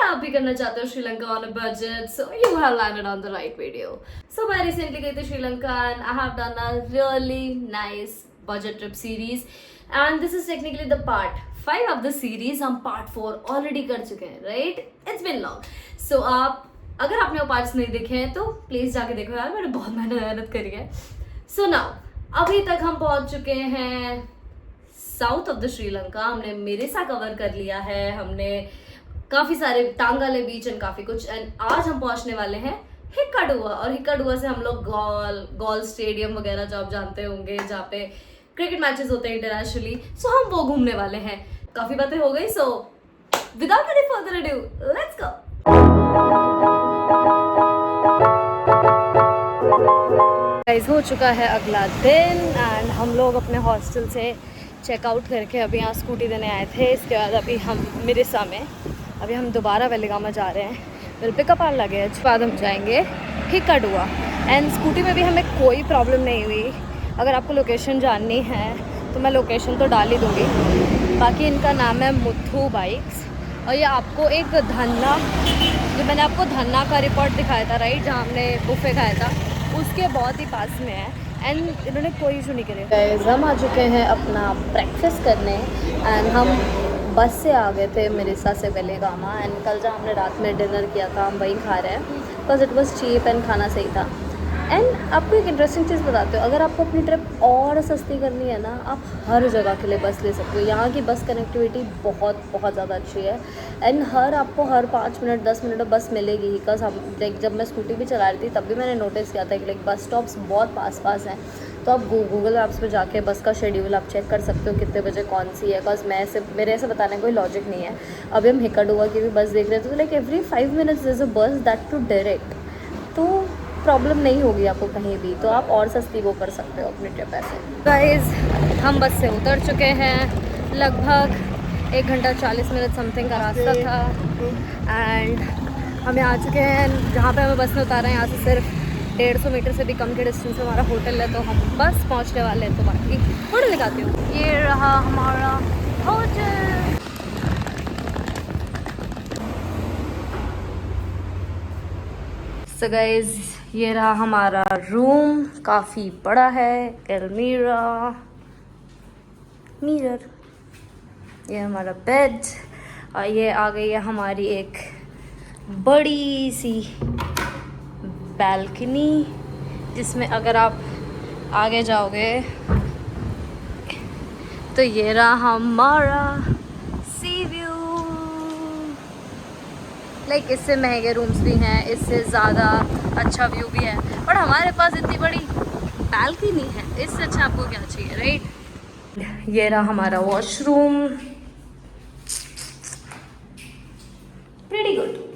आप भी करना चाहते हो Sri Lanka on a budget, so you have landed on the right video. सो मैं रिसेंटली गई थी Sri Lanka and I have done a really nice budget trip series and this is technically the part 5 of the series. हम part 4 already कर चुके हैं, राइट? It's been long. So आप अगर आपने वो पार्ट्स नहीं देखे हैं तो प्लीज जाके देखो यार, मैंने बहुत मेहनत करी है। सो नाउ अभी तक हम पहुंच चुके हैं साउथ ऑफ द श्रीलंका। हमने मिरेसा कवर कर लिया है, हमने काफी सारे टांगाले बीच एंड काफी कुछ, एंड आज हम पहुंचने वाले हैं हिक्काडुआ। और हिक्काडुआ से हम लोग गॉल स्टेडियम वगैरह जो आप जानते होंगे, जहाँ पे क्रिकेट मैचेस होते हैं इंटरनेशनली, सो हम वो घूमने वाले हैं। काफी बातें हो गई, so without any further ado let's go. Guys, हो चुका है अगला दिन एंड हम लोग अपने हॉस्टल से चेकआउट करके अभी यहाँ स्कूटी देने आए थे। इसके बाद अभी हम मिरेसा में अभी हम दोबारा वेलिगामा जा रहे हैं। वेल पिकअप आने लगे हैं। उसके बाद हम जाएंगे हिक्काडुआ एंड स्कूटी में भी हमें कोई प्रॉब्लम नहीं हुई। अगर आपको लोकेशन जाननी है तो मैं लोकेशन तो डाल ही दूँगी। बाकी इनका नाम है मुथु बाइक्स और ये आपको एक धन्ना, जो मैंने आपको धन्ना का रिपोर्ट दिखाया था, राइट, जहाँ हमने बुफे खाया था, उसके बहुत ही पास में है एंड इन्होंने कोई इशू नहीं करे। गाइस, हम आ चुके हैं अपना ब्रेकफास्ट करने एंड हम बस से आ गए थे मिरेसा से वेलिगामा एंड कल जहाँ हमने रात में डिनर किया था हम वहीं खा रहे हैं because it was cheap and खाना सही था। एंड आपको एक इंटरेस्टिंग चीज़ बताते हो, अगर आपको अपनी ट्रिप और सस्ती करनी है ना, आप हर जगह के लिए बस ले सकते हो। यहाँ की बस कनेक्टिविटी बहुत ज़्यादा अच्छी है एंड आपको हर 5 मिनट 10 मिनट में बस मिलेगी ही। बिकॉज हम लाइक जब मैं स्कूटी भी चला रही थी तब भी मैंने नोटिस किया था कि लाइक बस स्टॉप्स बहुत पास हैं। तो आप गूगल मैप्स पे जाके बस का शेड्यूल आप चेक कर सकते हो कितने बजे कौन सी है। बिकॉज मेरे ऐसे बताने का कोई लॉजिक नहीं है। अभी हम हिक्काडुआ की भी बस देख रहे थे तो like every 5 minutes is a बस दैट टू डायरेक्ट, तो प्रॉब्लम नहीं होगी आपको कहीं भी, तो आप और सस्ती वो कर सकते हो अपनी ट्रिप ऐसे। गाइस, हम बस से उतर चुके हैं। लगभग 1 घंटा 40 मिनट समथिंग का रास्ता था एंड हम यहाँ आ चुके हैं जहाँ पे हमें बस में उतारा है। यहाँ से सिर्फ 150 मीटर से भी कम के डिस्टेंस में हमारा होटल है, तो हम बस पहुँचने वाले हैं। तो बाकी होटल दिखाती हूँ। ये रहा हमारा होटल। सो गाइस, ये रहा हमारा रूम, काफ़ी बड़ा है। एलमीरा, मिरर, ये हमारा बेड और ये आ गई है हमारी एक बड़ी सी बैल्कनी, जिसमें अगर आप आगे जाओगे तो ये रहा हमारा सी व्यू। लाइक इससे महंगे रूम्स भी हैं, इससे ज़्यादा अच्छा व्यू भी है, और हमारे पास इतनी बड़ी बैल्कनी है, इससे अच्छा आपको क्या चाहिए, राइट? ये रहा हमारा वॉशरूम, प्रीटी गुड।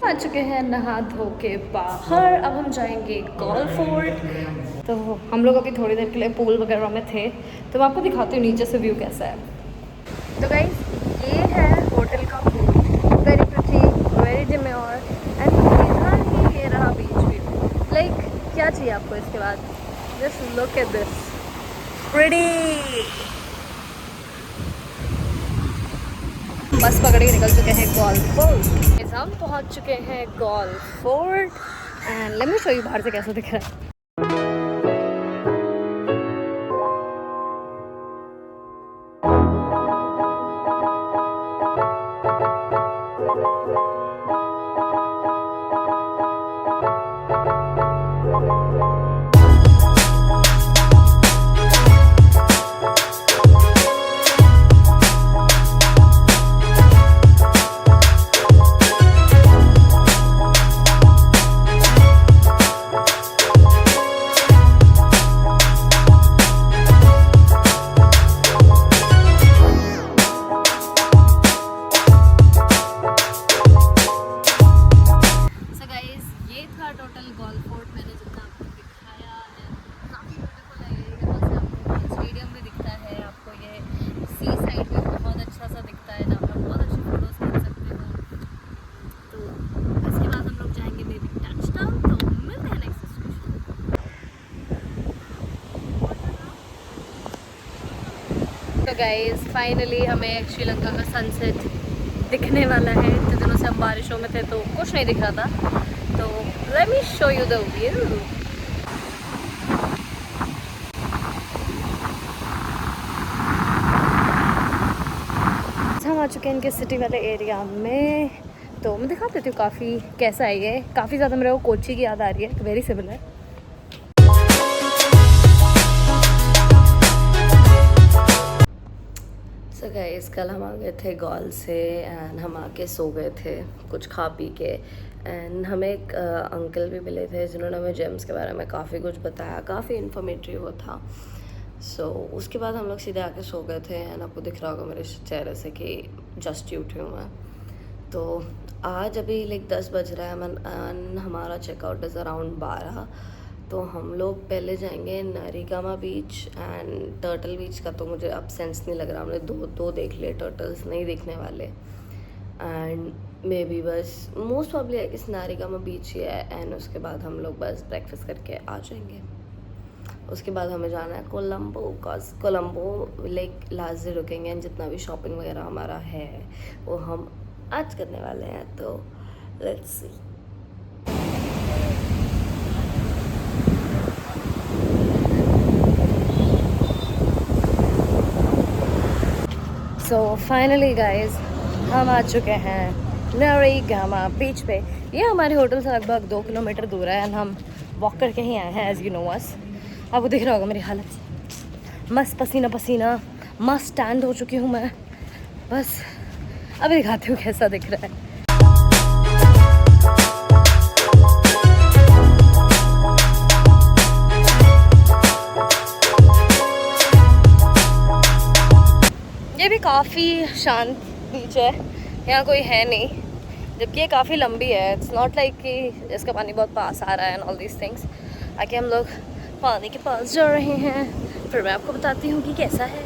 आ चुके हैं नहा धो के बाहर। अब हम जाएंगे गोल्फ फोर्ट। तो हम लोग अभी थोड़ी देर के लिए पूल वगैरह में थे, तो मैं आपको दिखाती हूँ नीचे से व्यू कैसा है। तो गाइस, ये है होटल का pool, very pretty, very demure and इधर ही ये रहा बीच व्यू। लाइक क्या चाहिए आपको इसके बाद? Just look at this pretty. बस पकड़ के निकल चुके हैं गोल्फ फोर्ट। हम पहुंच चुके हैं golf fort and let me show you बाहर से कैसा दिख रहा है। टोटल गोल्फ फोर्ट मैंने जितना आपको दिखाया है, काफ़ी ब्यूटीफुल लगेगा। जैसे आपको स्टेडियम भी दिखता है, आपको ये सी साइड भी बहुत अच्छा सा दिखता है, जहाँ पर बहुत अच्छी फोटोज खींच सकते हो। तो इसके बाद हम लोग जाएंगे मे बी टच टाउन। तो मिलते हैं नेक्स्ट स्टेशन। तो गाइस, फाइनली हमें श्रीलंका का सनसेट दिखने वाला है। इतने दिनों से हम बारिशों में थे तो कुछ नहीं दिख रहा था, तो let me show you the view. हम आ चुके हैं इनके सिटी वाले एरिया में, तो मैं दिखा देती हूँ काफ़ी कैसा है ये। काफ़ी ज़्यादा मेरे को कोची की याद आ रही है, वेरी सिमिलर। सो गाइस, कल हम आ गए थे गॉल से एंड हम आके सो गए थे कुछ खा पी के। एंड हमें एक अंकल भी मिले थे जिन्होंने हमें जेम्स के बारे में काफ़ी कुछ बताया, काफ़ी इन्फॉर्मेटिव वो था। उसके बाद हम लोग सीधे आके सो गए थे एंड आपको दिख रहा होगा मेरे चेहरे से कि जस्ट उठी हूँ मैं। तो आज अभी लाइक 10 बज रहा है एंड हमारा चेकआउट इज़ अराउंड 12। तो हम लोग पहले जाएंगे नारिगामा बीच एंड टर्टल बीच का तो मुझे अब सेंस नहीं लग रहा, हमने दो देख लिए, टर्टल्स नहीं देखने वाले। एंड मे बी बस मोस्ट प्रॉब्ली है कि नारिगामा बीच ही है एंड उसके बाद हम लोग बस ब्रेकफास्ट करके आ जाएंगे। उसके बाद हमें जाना है Colombo, because Colombo like last day रुकेंगे एंड जितना भी शॉपिंग वगैरह हमारा है वो हम आज करने वाले हैं। तो let's see. So finally guys हम आ चुके हैं नारिगामा बीच पे। ये हमारे होटल से लगभग 2 किलोमीटर दूर है एंड हम वॉक करके ही आए हैं, एज यू नो अस। आपको दिख रहा होगा मेरी हालत, मस्त पसीना पसीना, मस्त स्टैंड हो चुकी हूँ मैं। बस अभी दिखाती हूँ कैसा दिख रहा है। ये भी काफ़ी शांत बीच है, यहाँ कोई है नहीं, जबकि ये काफ़ी लंबी है। इट्स नॉट लाइक कि इसका पानी बहुत पास आ रहा है एंड ऑल दीज थिंग्स। आगे हम लोग पानी के पास जा रहे हैं, फिर मैं आपको बताती हूँ कि कैसा है।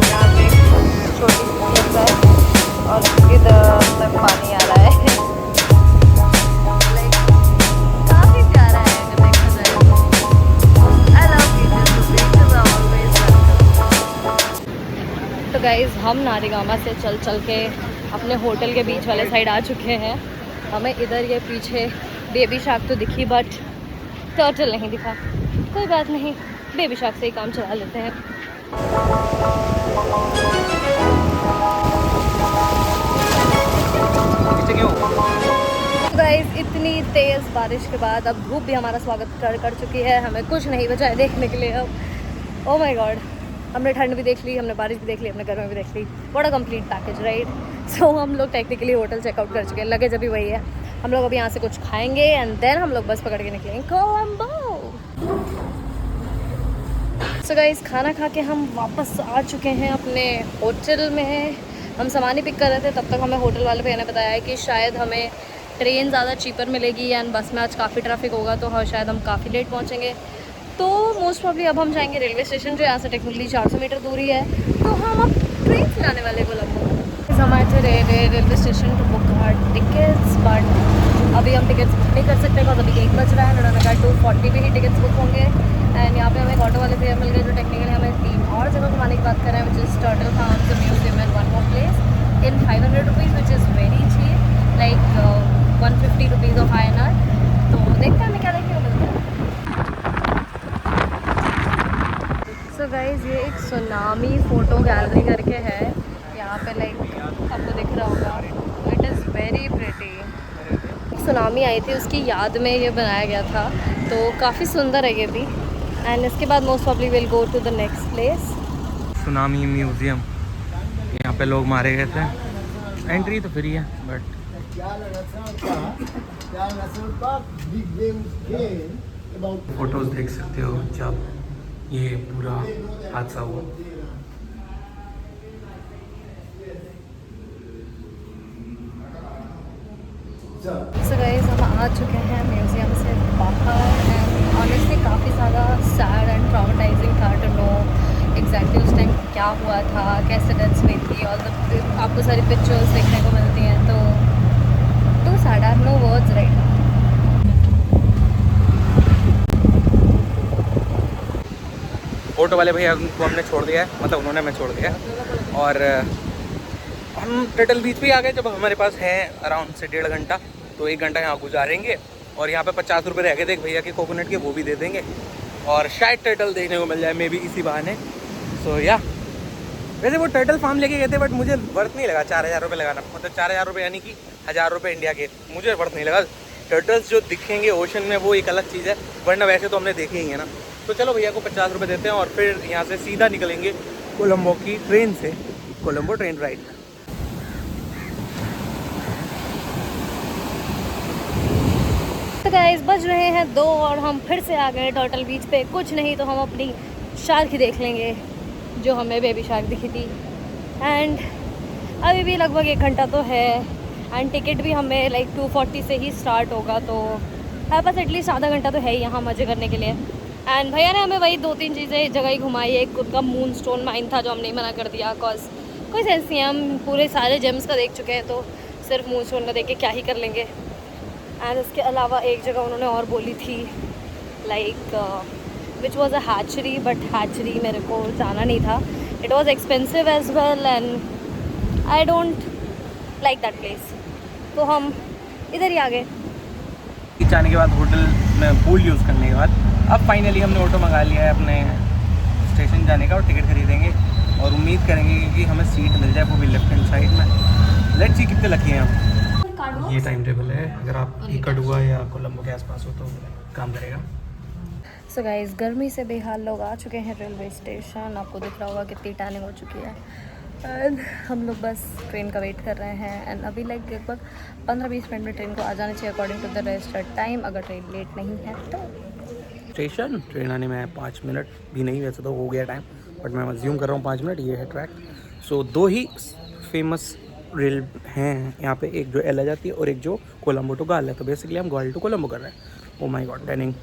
यहाँ पे छोटी सी है और इधर तक पानी आ रहा है। काफ़ी प्यारा है जब देखा जाए तो। I love beaches are always welcome. तो गाइज हम नारिगामा से चल के अपने होटल के बीच वाले साइड आ चुके हैं। हमें इधर ये पीछे बेबी शार्क तो दिखी बट टर्टल नहीं दिखा। कोई बात नहीं, बेबी शार्क से ही काम चला लेते हैं। तो गाइस इतनी तेज़ बारिश के बाद अब धूप भी हमारा स्वागत कर चुकी है। हमें कुछ नहीं बचा है देखने के लिए अब। ओह माय गॉड, हमने ठंड भी देख ली, हमने बारिश भी देख ली, हमने गर्मी भी देख ली। What a complete package, right? So हम लोग टेक्निकली होटल चेकआउट कर चुके हैं, लगेज अभी वही है। हम लोग अभी यहाँ से कुछ खाएंगे एंड देन हम लोग बस पकड़ के निकलेंगे कोलंबो। सो गाइस खाना खा के हम वापस आ चुके हैं अपने होटल में। हम सामान ही पिक कर रहे थे, तब तक हमें होटल वाले भैया ने बताया कि शायद हमें ट्रेन ज़्यादा चीपर मिलेगी एंड बस में आज काफ़ी ट्रैफिक होगा, तो हाँ शायद हम काफ़ी लेट पहुँचेंगे। तो मोस्ट प्रॉब्ली अब हम जाएंगे रेलवे स्टेशन, जो यहाँ से टेक्निकली 400 मीटर दूरी है। तो हम अब ट्रेन से जाने वाले कोलंबो। हम आए थे railway station to book our tickets, but अभी हम टिकट्स बुक नहीं कर सकते बिकॉज अभी 1 बज रहा है। उन्होंने कहा 2:40 पे ही टिकट्स बुक होंगे। एंड यहाँ पे हमें एक ऑटो वाले भैया मिल गए जो टेक्निकली हमें 3 और जगह घुमाने की बात कर रहे हैं, which is turtle farms, the museum and one more place in 500 rupees, which is very cheap, like 150 rupees of INR। तो देखते हैं हमें क्या देखने को मिलता है। सो गाइज ये एक सुनामी फ़ोटो गैलरी करके है यहाँ पे, लाइक आपको दिख रहा होगा। It is very pretty. Tsunami आई थी उसकी याद में ये बनाया गया था, तो काफ़ी सुंदर है ये भी। एंड इसके बाद most probably will go to the next place, tsunami museum. यहाँ पे लोग मारे गए थे, एंट्री तो फ्री है बट फोटोज देख सकते हो जब ये पूरा हादसा हुआ। सो गाइस हम आ चुके हैं म्यूज़ियम से बाहर एंड ऑनेस्टली काफ़ी ज़्यादा सैड एंड ट्रॉमेटाइजिंग था टू नो एग्जैक्टली उस टाइम क्या हुआ था, कैसे डेथ्स हुई थी। और आपको सारी पिक्चर्स देखने को मिलती हैं, तो too sad, I have no words right now. Auto वाले भैया को हमने छोड़ दिया है, मतलब उन्होंने हमें छोड़ दिया है और हम टर्टल बीच पे आ गए। जब हमारे पास है अराउंड से 1.5 घंटा, तो 1 घंटा यहाँ गुजारेंगे। और यहाँ पे 50 रुपये रह गए थे एक भैया के कोकोनट के, वो भी दे देंगे और शायद टर्टल देखने को मिल जाए मे बी इसी बहाने। सो या वैसे वो टर्टल फार्म लेके गए थे, बट मुझे वर्थ नहीं लगा 4000 रुपये लगाना। मतलब 4000 रुपये यानी कि 1000 रुपये इंडिया के, मुझे वर्थ नहीं लगा। टर्टल्स जो दिखेंगे ओशन में वो एक अलग चीज़ है, वरना वैसे तो हमने देखे ही है ना। तो चलो भैया को 50 रुपये देते हैं और फिर यहाँ से सीधा निकलेंगे कोलंबो की ट्रेन से, कोलंबो ट्रेन राइड। तो गाइस बज रहे हैं 2 और हम फिर से आ गए टर्टल बीच पे। कुछ नहीं तो हम अपनी शार्क ही देख लेंगे जो हमें बेबी शार्क दिखी थी। एंड अभी भी लगभग 1 घंटा तो है एंड टिकट भी हमें लाइक 240 से ही स्टार्ट होगा, तो हमारे पास एटलीस्ट आधा घंटा तो है ही यहाँ मज़े करने के लिए। एंड भैया ने हमें वही 2-3 चीज़ें जगह ही घुमाई। एक खुद का मून स्टोन माइन था जो हमने मना कर दिया, बिकॉज कोई सेंस नहीं है, हम पूरे सारे जेम्स का देख चुके हैं, तो सिर्फ मून स्टोन का देख के क्या ही कर लेंगे। एंड इसके अलावा एक जगह उन्होंने और बोली थी like which was a hatchery, but hatchery मेरे को जाना नहीं था। It was expensive as well and I don't like that place, तो हम इधर ही आ गए। जाने के बाद होटल में पूल यूज़ करने के बाद अब फाइनली हमने ऑटो मंगा लिया है अपने स्टेशन जाने का और टिकट खरीदेंगे और उम्मीद करेंगे कि हमें सीट मिल जाए, वो भी लेफ्ट हैंड साइड में। लेट्स सी कितने लकी हैं हम। ये टाइम टेबल है, अगर आप कड़ुआ या कोलंबो के आसपास हो तो काम करेगा। सो गाइस गर्मी से बेहाल लोग आ चुके हैं रेलवे स्टेशन। आपको दिख रहा होगा कितनी टैनिंग हो चुकी है। एंड हम लोग बस ट्रेन का वेट कर रहे हैं। एंड अभी लाइक लगभग 15-20 मिनट में ट्रेन को आ जाना चाहिए according to the restart time, अगर ट्रेन लेट नहीं है तो। स्टेशन ट्रेन आने में 5 मिनट भी नहीं, वैसे तो हो गया टाइम, बट मैं अज्यूम कर रहा हूँ 5 मिनट। ये है ट्रैक। सो 2 ही फेमस रेल हैं यहाँ पे, एक जो एला जाती है और एक जो कोलंबो टू गाल है। तो बेसिकली हम गाल टू कोलंबो कर रहे हैं। Oh my god tanning.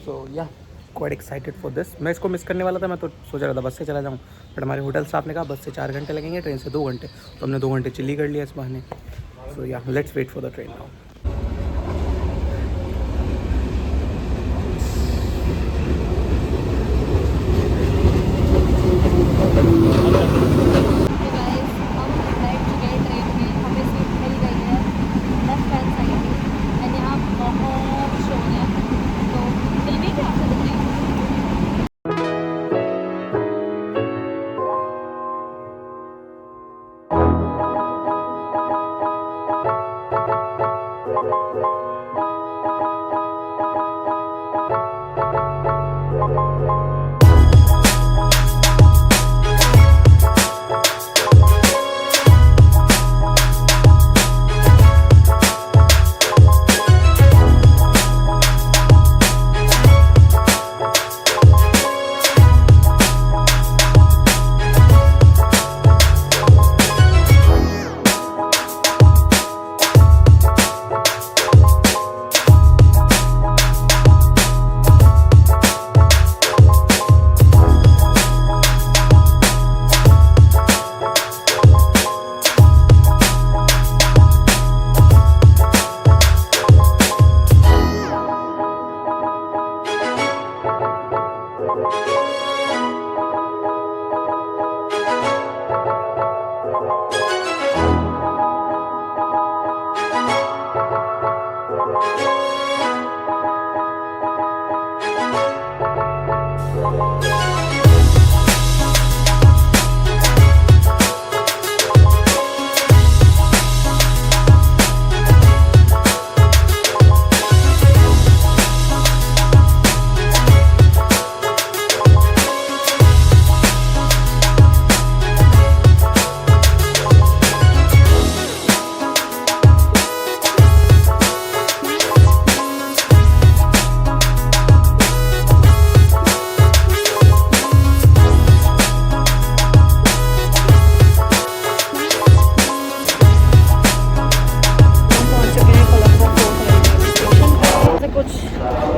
So yeah quite excited for this. मैं इसको मिस करने वाला था, मैं तो सोच रहा था बस से चला जाऊँ, बट हमारे होटल स्टाफ ने कहा बस से 4 घंटे लगेंगे, ट्रेन से 2 घंटे, तो हमने 2 घंटे चिल्ली कर लिया इस बहाने। So yeah let's wait for the train now.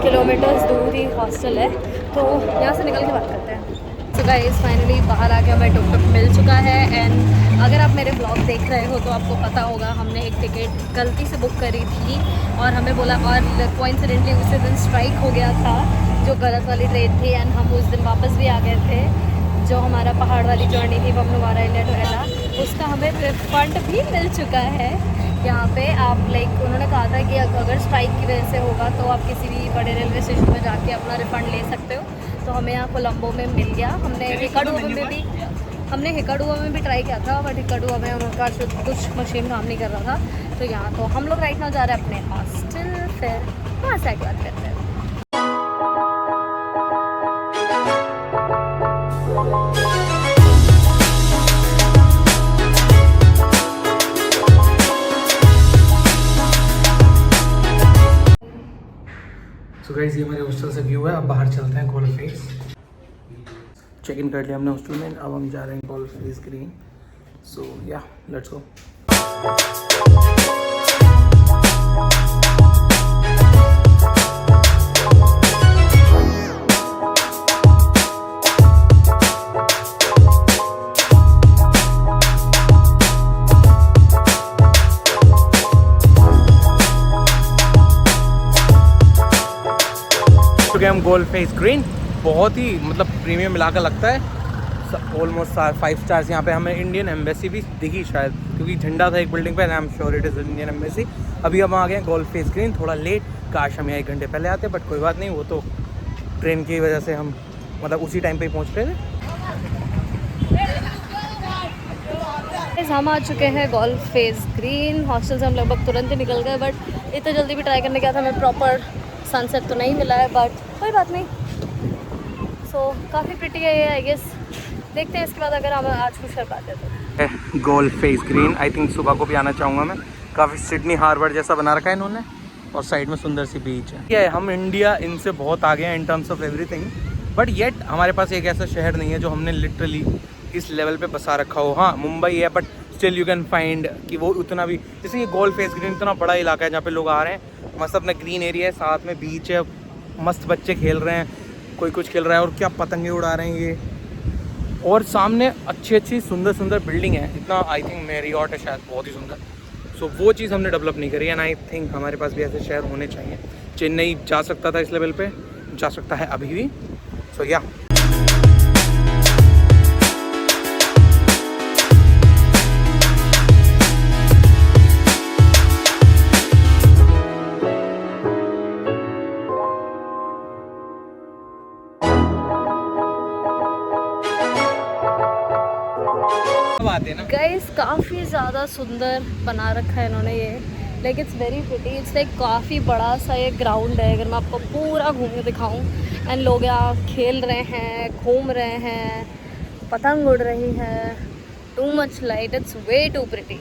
Kilometres दूर ही हॉस्टल है, तो यहाँ से निकल के बात करते हैं। तो गाइस फाइनली बाहर आके हमें टुक टुक मिल चुका है। एंड अगर आप मेरे ब्लॉग देख रहे हो तो आपको पता होगा हमने एक टिकट गलती से बुक करी थी और हमें बोला, और कोइंसिडेंटली उसी दिन स्ट्राइक हो गया था जो गलत वाली ट्रेन थी। एंड हम उस दिन वापस भी आ गए थे। जो हमारा पहाड़ वाली जर्नी थी वो हम लोग आ रहे टू एला, उसका हमें रिफंड भी मिल चुका है। यहाँ पे आप लाइक उन्होंने कहा था कि अगर स्ट्राइक की वजह से होगा तो आप किसी भी बड़े रेलवे स्टेशन पर जाके अपना रिफ़ंड ले सकते हो। तो हमें यहाँ कोलंबो में मिल गया। हमने हिकाडुआ में भी ट्राई किया था, बट हिकाडुआ में उनका कुछ मशीन काम नहीं कर रहा था। तो यहाँ तो हम लोग राइट नाउ जा रहे हैं अपने हॉस्टल, फिर वहाँ से आगे बात करते हैं। सो गाइस ये हमारे हॉस्टल से व्यू है। अब बाहर चलते हैं गोल्फ फेस। चेक इन कर लिया हमने हॉस्टल में, अब हम जा रहे हैं golf face green. So yeah let's go. हम गोल्फ फेस ग्रीन बहुत ही मतलब प्रीमियम इलाका लगता है। Almost 5 stars. यहाँ पे हमें इंडियन एम्बेसी भी दिखी शायद, क्योंकि झंडा था एक बिल्डिंग पे। I am sure it is Indian embassy. अभी हम आ गए गोल्फ फेस ग्रीन, थोड़ा लेट। काश हम यहाँ 1 घंटे पहले आते, बट कोई बात नहीं, वो तो ट्रेन की वजह से हम मतलब उसी टाइम पे ही पहुँच रहे थे। हम आ चुके हैं गोल्फ फेस ग्रीन। हॉस्टल से हम लगभग तुरंत ही निकल गए, बट इतने जल्दी भी ट्राई करने गया था, हमें प्रॉपर सनसेट तो नहीं मिला है, बट कोई बात नहीं। सो काफ़ी प्रिटी है ये, आई गेस। देखते हैं इसके बाद अगर हम आज कुछ कर पाते तो। Golf face green I think सुबह को भी आना चाहूँगा मैं। काफ़ी सिडनी हार्बर जैसा बना रखा है इन्होंने, और साइड में सुंदर सी बीच है। ये हम इंडिया इनसे बहुत आगे हैं in terms of everything, but yet हमारे पास एक ऐसा शहर नहीं है जो हमने लिटरली इस लेवल पे बसा रखा हो। हाँ मुंबई है, but still you can find कि वो उतना भी, जैसे ये गोल्फ फेस ग्रीन इतना बड़ा इलाका है जहाँ पे लोग आ रहे हैं, मस्त अपना ग्रीन एरिया है, साथ में बीच है, मस्त बच्चे खेल रहे हैं, कोई कुछ खेल रहा है और क्या पतंगे उड़ा रहे हैं ये, और सामने अच्छी सुंदर बिल्डिंग है। इतना आई थिंक मैरियट है शायद, बहुत ही सुंदर। सो वो चीज़ हमने डेवलप नहीं करी, एंड आई थिंक हमारे पास भी ऐसे शहर होने चाहिए। चेन्नई जा सकता था इस लेवल पे, जा सकता है अभी भी। सो या गाइस काफ़ी ज़्यादा सुंदर बना रखा है इन्होंने ये, like it's very pretty. It's like काफ़ी बड़ा सा ये ग्राउंड है, अगर मैं आपको पूरा घूम के दिखाऊं। एंड लोग यहाँ खेल रहे हैं, घूम रहे हैं, पतंग उड़ रही है। Too much light, it's way too pretty,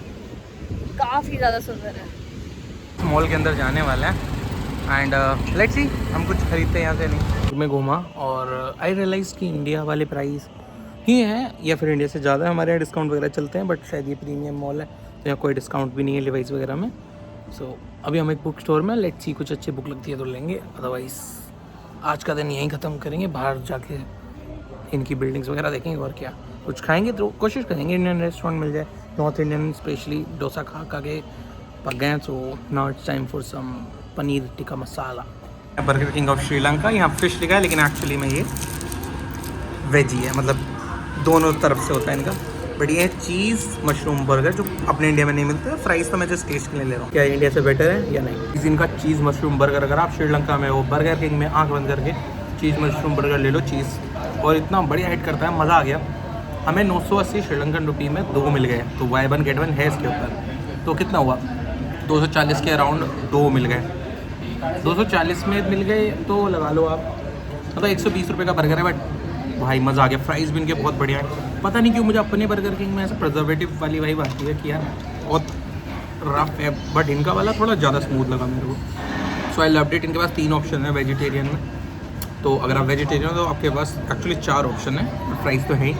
काफ़ी ज़्यादा सुंदर है। मॉल के अंदर जाने वाला है एंड लेट्स सी हम कुछ खरीदते हैं यहाँ से नहीं। मैं घूमा और आई रियलाइज़ कि इंडिया वाले प्राइस ही हैं या फिर इंडिया से ज़्यादा हमारे यहाँ डिस्काउंट वगैरह चलते हैं, बट शायद ये प्रीमियम मॉल है तो यहाँ कोई डिस्काउंट भी नहीं है लिवाइस वगैरह में। सो अभी हम एक बुक स्टोर में, लेट्स सी कुछ अच्छी बुक लगती है तो लेंगे, अदरवाइज़ आज का दिन यहीं ख़त्म करेंगे। बाहर जाके इनकी बिल्डिंग्स वगैरह देखेंगे और क्या कुछ खाएंगे, तो कोशिश करेंगे इंडियन रेस्टोरेंट मिल जाए, नॉर्थ इंडियन स्पेशली। डोसा खा के पक गए, so now it's time for some paneer tikka masala. Burger King of Sri Lanka, यहाँ फिश लिखा है लेकिन एक्चुअली में ये वेजी है, मतलब दोनों तरफ से होता है इनका। बट ये चीज़ मशरूम बर्गर जो अपने इंडिया में नहीं मिलते। फ्राइज़ तो मैं जस्ट टेस्ट के लिए ले रहा हूँ, क्या इंडिया से बेटर है या नहीं। इनका चीज़ मशरूम बर्गर, अगर आप श्रीलंका में हो, बर्गर किंग में आंख बंद करके चीज़ मशरूम बर्गर ले लो, चीज़, और इतना बढ़िया हिट करता है, मज़ा आ गया। हमें 980 श्रीलंकन रुपये में 2 मिल गए, तो बाय 1 गेट 1 है इसके ऊपर। तो कितना हुआ, 240 के अराउंड 2 मिल गए। 240 में मिल गए तो लगा लो आप, मतलब 120 रुपये का बर्गर है, बट भाई मज़ा आ गया। फ्राइज़ भी इनके बहुत बढ़िया है। पता नहीं क्यों मुझे अपने बर्गर किंग में ऐसा प्रिजर्वेटिव वाली वाइब आती है कि यार बहुत रफ है, बट इनका वाला थोड़ा ज़्यादा स्मूथ लगा मेरे को। सो आई लव्ड इट। इनके पास 3 ऑप्शन है वेजिटेरियन में, तो अगर आप वेजिटेरियन हो तो आपके पास एक्चुअली 4 ऑप्शन है, प्राइस तो है ही।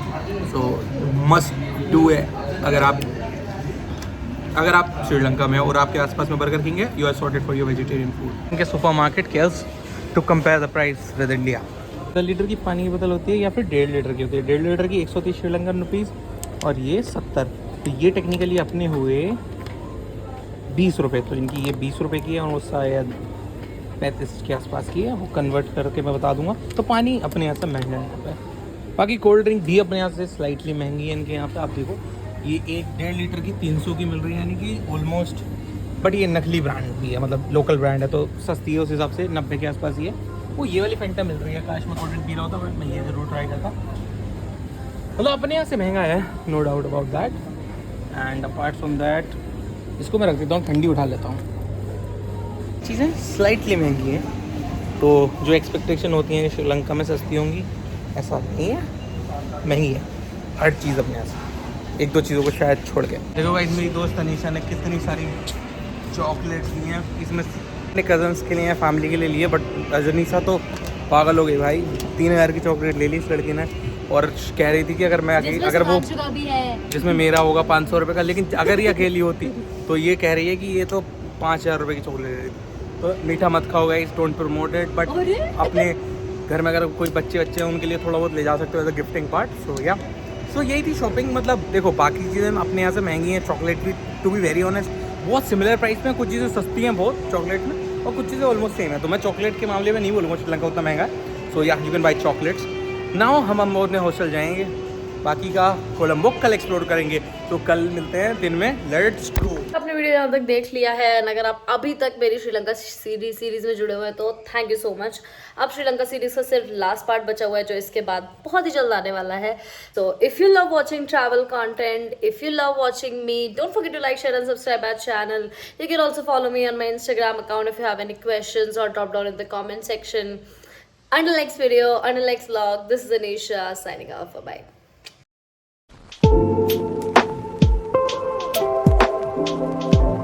सो मस्ट डू है अगर आप श्रीलंका में हो और आपके आसपास में बर्गर किंग है, you are sorted for your vegetarian food. इनके supermarket calls to compare the price with India. 10 litre की पानी की बोतल होती है या फिर 1.5 लीटर की होती है। 1.5 लीटर की 130 श्रीलंकन रुपीज़ और ये 70। तो ये टेक्निकली अपने हुए 20 रुपये। तो इनकी ये 20 रुपये की है और वो शायद 35 के आसपास की है। वो कन्वर्ट करके मैं बता दूंगा। तो पानी अपने यहाँ से महंगा है यहाँ पे। बाकी कोल्ड ड्रिंक भी अपने यहाँ से स्लाइटली महंगी है इनके यहाँ पे। आप देखो ये 1.5 लीटर की 300 की मिल रही है, यानी कि ऑलमोस्ट, बट ये नकली ब्रांड भी है, मतलब लोकल ब्रांड है तो सस्ती है उस हिसाब से, 90 के आसपास ही है। वो ये वाली फेंटा मिल रही है, काश मैं कॉटन पी रहा होता, बट मैं ये ज़रूर ट्राई करता। मतलब अपने यहाँ से महंगा है, no doubt about that. And apart from that इसको मैं रख देता हूँ, ठंडी उठा लेता हूँ। चीज़ें स्लाइटली महंगी हैं, तो जो एक्सपेक्टेशन होती हैं कि श्रीलंका में सस्ती होंगी, ऐसा नहीं है, महंगी है हर चीज़ अपने यहाँ से, एक दो चीज़ों को शायद छोड़ के। देखो भाई, मेरी दोस्त अनीशा ने कितनी सारी चॉकलेट्स ली हैं, इसमें अपने कज़न्स के लिए, फैमिली के लिए लिए, बट अनीशा तो पागल हो गई भाई, 3000 की चॉकलेट ले ली इस लड़की ने, और कह रही थी कि अगर मैं अगर वो भी है जिसमें मेरा होगा 500 रुपये का, लेकिन अगर ये अकेली होती तो ये कह रही है कि ये तो 5000 रुपये की चॉकलेट ले रही थी। तो मीठा मत खाओ guys, don't promote it, but अपने घर में अगर कोई बच्चे हैं उनके लिए थोड़ा बहुत ले जा सकते हो एज अ गिफ्टिंग पार्ट। सो यही थी शॉपिंग। मतलब देखो, बाकी चीज़ें अपने यहाँ से महंगी हैं, चॉकलेट भी टू बी वेरी ऑनेस्ट बहुत सिमिलर प्राइस में, कुछ चीज़ें सस्ती हैं बहुत चॉकलेट में, और कुछ चीज़ें ऑलमोस्ट सेम है। तो मैं चॉकलेट के मामले में नहीं बोलूँगा श्रीलंका उतना महंगा है। सो या you can buy chocolates now. हम अपने हॉस्टल जाएंगे, बाकी का कोलंबो कल एक्सप्लोर करेंगे। तो कल मिलते हैं दिन में, लेट्स गो। आपने वीडियो यहाँ तक देख लिया है, एंड अगर आप अभी तक मेरी श्रीलंका सीरीज में जुड़े हुए हैं तो थैंक यू सो मच। अब श्रीलंका सीरीज का सिर्फ लास्ट पार्ट बचा हुआ है, जो इसके बाद बहुत ही जल्द आने वाला है। तो if you love watching travel content, if you love watching me, don't forget to like, share and subscribe our channel. You can also follow me on my Instagram account if you have any questions, or drop down in the comment section. Until next video, until next vlog, this is Anisha signing off. Bye bye.